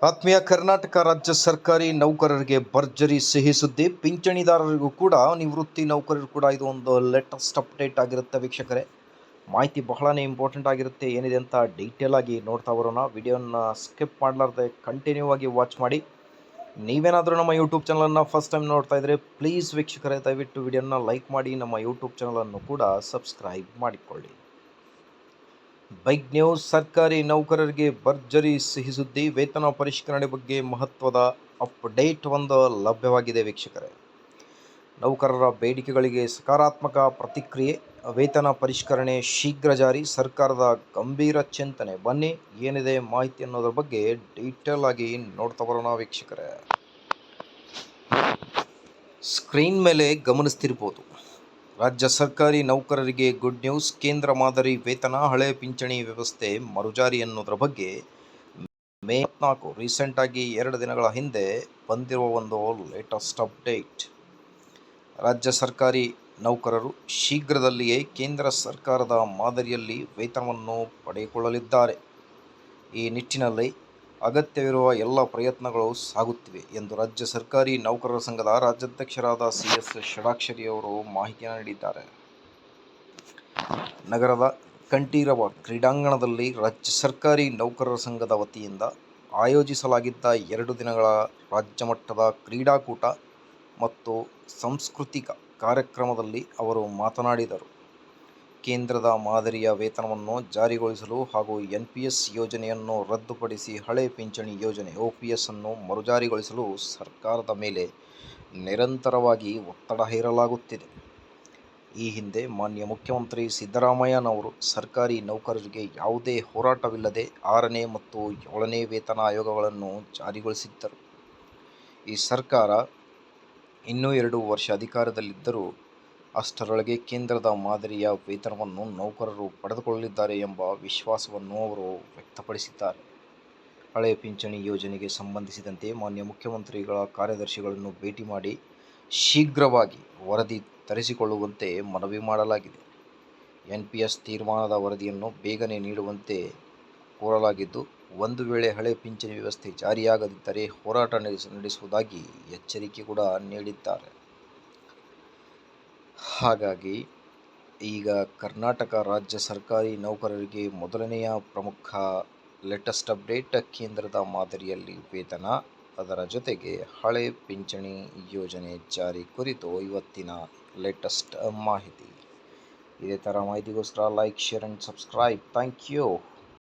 ಆತ್ಮೀಯ ಕರ್ನಾಟಕ ರಾಜ್ಯ ಸರ್ಕಾರಿ ನೌಕರರಿಗೆ ಭರ್ಜರಿ ಸಿಹಿ ಸುದ್ದಿ. ಪಿಂಚಣಿದಾರರಿಗೂ ಕೂಡ, ನಿವೃತ್ತಿ ನೌಕರರು ಕೂಡ ಇದು ಒಂದು ಲೇಟೆಸ್ಟ್ ಅಪ್ಡೇಟ್ ಆಗಿರುತ್ತೆ ವೀಕ್ಷಕರೇ. ಮಾಹಿತಿ ಬಹಳನೇ ಇಂಪಾರ್ಟೆಂಟ್ ಆಗಿರುತ್ತೆ. ಏನಿದೆ ಅಂತ ಡೀಟೇಲ್ ಆಗಿ ನೋಡ್ತಾ ಬರೋಣ. ವಿಡಿಯೋನ ಸ್ಕಿಪ್ ಮಾಡಲಾರ್ದೆ ಕಂಟಿನ್ಯೂ ಆಗಿ ವಾಚ್ ಮಾಡಿ. ನೀವೇನಾದರೂ ನಮ್ಮ ಯೂಟ್ಯೂಬ್ ಚಾನಲನ್ನು ಫಸ್ಟ್ ಟೈಮ್ ನೋಡ್ತಾ ಇದ್ದರೆ ಪ್ಲೀಸ್ ವೀಕ್ಷಕರೇ, ದಯವಿಟ್ಟು ವಿಡಿಯೋನ ಲೈಕ್ ಮಾಡಿ, ನಮ್ಮ ಯೂಟ್ಯೂಬ್ ಚಾನಲನ್ನು ಕೂಡ ಸಬ್ಸ್ಕ್ರೈಬ್ ಮಾಡಿಕೊಳ್ಳಿ. ಬೈಗ್ ನ್ಯೂಸ್: ಸರ್ಕಾರಿ ನೌಕರರಿಗೆ ಭರ್ಜರಿ ಸಿಹಿ ಸುದ್ದಿ. ವೇತನ ಪರಿಷ್ಕರಣೆ ಬಗ್ಗೆ ಮಹತ್ವದ ಅಪ್ಡೇಟ್ ಒಂದು ಲಭ್ಯವಾಗಿದೆ ವೀಕ್ಷಕರೇ. ನೌಕರರ ಬೇಡಿಕೆಗಳಿಗೆ ಸಕಾರಾತ್ಮಕ ಪ್ರತಿಕ್ರಿಯೆ. ವೇತನ ಪರಿಷ್ಕರಣೆ ಶೀಘ್ರ ಜಾರಿ, ಸರ್ಕಾರದ ಗಂಭೀರ ಚಿಂತನೆ. ಬನ್ನಿ, ಏನಿದೆ ಮಾಹಿತಿ ಅನ್ನೋದ್ರ ಬಗ್ಗೆ ಡೀಟೇಲ್ ಆಗಿ ನೋಡ್ತಾ ಬರೋಣ ವೀಕ್ಷಕರೇ. ಸ್ಕ್ರೀನ್ ಮೇಲೆ ಗಮನಿಸ್ತಿರ್ಬೋದು, ರಾಜ್ಯ ಸರ್ಕಾರಿ ನೌಕರರಿಗೆ ಗುಡ್ ನ್ಯೂಸ್. ಕೇಂದ್ರ ಮಾದರಿ ವೇತನ, ಹಳೆ ಪಿಂಚಣಿ ವ್ಯವಸ್ಥೆ ಮರುಜಾರಿ ಅನ್ನೋದ್ರ ಬಗ್ಗೆ ಮೇ 14 ರೀಸೆಂಟಾಗಿ 2 ದಿನಗಳ ಹಿಂದೆ ಬಂದಿರುವ ಒಂದು ಲೇಟೆಸ್ಟ್ ಅಪ್ಡೇಟ್. ರಾಜ್ಯ ಸರ್ಕಾರಿ ನೌಕರರು ಶೀಘ್ರದಲ್ಲಿಯೇ ಕೇಂದ್ರ ಸರ್ಕಾರದ ಮಾದರಿಯಲ್ಲಿ ವೇತನವನ್ನು ಪಡೆದುಕೊಳ್ಳಲಿದ್ದಾರೆ. ಈ ನಿಟ್ಟಿನಲ್ಲಿ ಅಗತ್ಯವಿರುವ ಎಲ್ಲ ಪ್ರಯತ್ನಗಳು ಸಾಗುತ್ತಿವೆ ಎಂದು ರಾಜ್ಯ ಸರ್ಕಾರಿ ನೌಕರರ ಸಂಘದ ರಾಜ್ಯಾಧ್ಯಕ್ಷರಾದ CS ಷಡಾಕ್ಷರಿ ಅವರು ಮಾಹಿತಿಯನ್ನು ನೀಡಿದ್ದಾರೆ. ನಗರದ ಕಂಠೀರವ ಕ್ರೀಡಾಂಗಣದಲ್ಲಿ ರಾಜ್ಯ ಸರ್ಕಾರಿ ನೌಕರರ ಸಂಘದ ವತಿಯಿಂದ ಆಯೋಜಿಸಲಾಗಿದ್ದ 2 ದಿನಗಳ ರಾಜ್ಯ ಮಟ್ಟದ ಕ್ರೀಡಾಕೂಟ ಮತ್ತು ಸಾಂಸ್ಕೃತಿಕ ಕಾರ್ಯಕ್ರಮದಲ್ಲಿ ಅವರು ಮಾತನಾಡಿದರು. ಕೇಂದ್ರದ ಮಾದರಿಯ ವೇತನವನ್ನು ಜಾರಿಗೊಳಿಸಲು ಹಾಗೂ NPS ಯೋಜನೆಯನ್ನು ರದ್ದುಪಡಿಸಿ ಹಳೆ ಪಿಂಚಣಿ ಯೋಜನೆ OPS ಅನ್ನು ಮರುಜಾರಿಗೊಳಿಸಲು ಸರ್ಕಾರದ ಮೇಲೆ ನಿರಂತರವಾಗಿ ಒತ್ತಡ ಹೇರಲಾಗುತ್ತಿದೆ. ಈ ಹಿಂದೆ ಮಾನ್ಯ ಮುಖ್ಯಮಂತ್ರಿ ಸಿದ್ದರಾಮಯ್ಯನವರು ಸರ್ಕಾರಿ ನೌಕರರಿಗೆ ಯಾವುದೇ ಹೋರಾಟವಿಲ್ಲದೆ 6ನೇ ಮತ್ತು 7ನೇ ವೇತನ ಆಯೋಗಗಳನ್ನು ಜಾರಿಗೊಳಿಸಿದ್ದರು. ಈ ಸರ್ಕಾರ ಇನ್ನೂ 2 ವರ್ಷ ಅಧಿಕಾರದಲ್ಲಿದ್ದರೂ ಅಷ್ಟರೊಳಗೆ ಕೇಂದ್ರದ ಮಾದರಿಯ ವೇತನವನ್ನು ನೌಕರರು ಪಡೆದುಕೊಳ್ಳಲಿದ್ದಾರೆ ಎಂಬ ವಿಶ್ವಾಸವನ್ನು ಅವರು ವ್ಯಕ್ತಪಡಿಸಿದ್ದಾರೆ. ಹಳೆ ಪಿಂಚಣಿ ಯೋಜನೆಗೆ ಸಂಬಂಧಿಸಿದಂತೆ ಮಾನ್ಯ ಮುಖ್ಯಮಂತ್ರಿಗಳ ಕಾರ್ಯದರ್ಶಿಗಳನ್ನು ಭೇಟಿ ಮಾಡಿ ಶೀಘ್ರವಾಗಿ ವರದಿ ತರಿಸಿಕೊಳ್ಳುವಂತೆ ಮನವಿ ಮಾಡಲಾಗಿದೆ. NPS ತೀರ್ಮಾನದ ವರದಿಯನ್ನು ಬೇಗನೆ ನೀಡುವಂತೆ ಕೋರಲಾಗಿದ್ದು, ಒಂದು ವೇಳೆ ಹಳೆ ಪಿಂಚಣಿ ವ್ಯವಸ್ಥೆ ಜಾರಿಯಾಗದಿದ್ದರೆ ಹೋರಾಟ ನಡೆಸುವುದಾಗಿ ಎಚ್ಚರಿಕೆ ಕೂಡ ನೀಡಿದ್ದಾರೆ. ಹಾಗಾಗಿ ಈಗ ಕರ್ನಾಟಕ ರಾಜ್ಯ ಸರ್ಕಾರಿ ನೌಕರರಿಗೆ ಮೊದಲನೆಯ ಪ್ರಮುಖ ಲೇಟೆಸ್ಟ್ ಅಪ್ಡೇಟ್: ಕೇಂದ್ರದ ಮಾದರಿಯಲ್ಲಿ ವೇತನ, ಅದರ ಜೊತೆಗೆ ಹಳೆ ಪಿಂಚಣಿ ಯೋಜನೆ ಜಾರಿ ಕುರಿತು ಇವತ್ತಿನ ಲೇಟೆಸ್ಟ್ ಮಾಹಿತಿ. ಇದೇ ಥರ ಮಾಹಿತಿಗೋಸ್ಕರ like, share and subscribe. Thank you.